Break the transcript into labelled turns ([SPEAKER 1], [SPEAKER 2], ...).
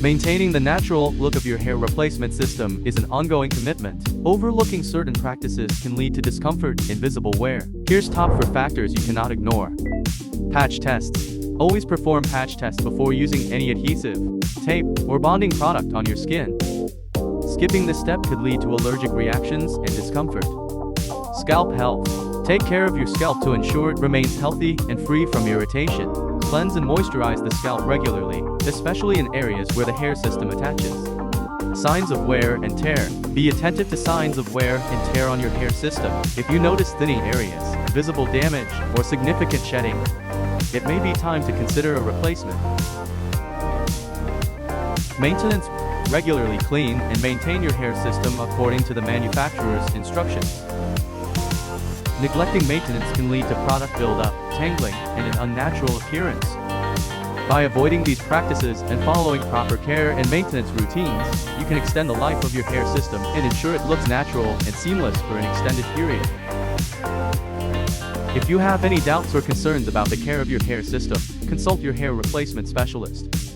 [SPEAKER 1] Maintaining the natural look of your hair replacement system is an ongoing commitment. Overlooking certain practices can lead to discomfort and visible wear. Here's top 4 factors you cannot ignore. Patch tests. Always perform patch tests before using any adhesive, tape, or bonding product on your skin. Skipping this step could lead to allergic reactions and discomfort. Scalp health. Take care of your scalp to ensure it remains healthy and free from irritation. Cleanse and moisturize the scalp regularly, especially in areas where the hair system attaches. Signs of wear and tear. Be attentive to signs of wear and tear on your hair system. If you notice thinning areas, visible damage, or significant shedding, it may be time to consider a replacement. Maintenance. Regularly clean and maintain your hair system according to the manufacturer's instructions. Neglecting maintenance can lead to product buildup, tangling, and an unnatural appearance. By avoiding these practices and following proper care and maintenance routines, you can extend the life of your hair system and ensure it looks natural and seamless for an extended period. If you have any doubts or concerns about the care of your hair system, consult your hair replacement specialist.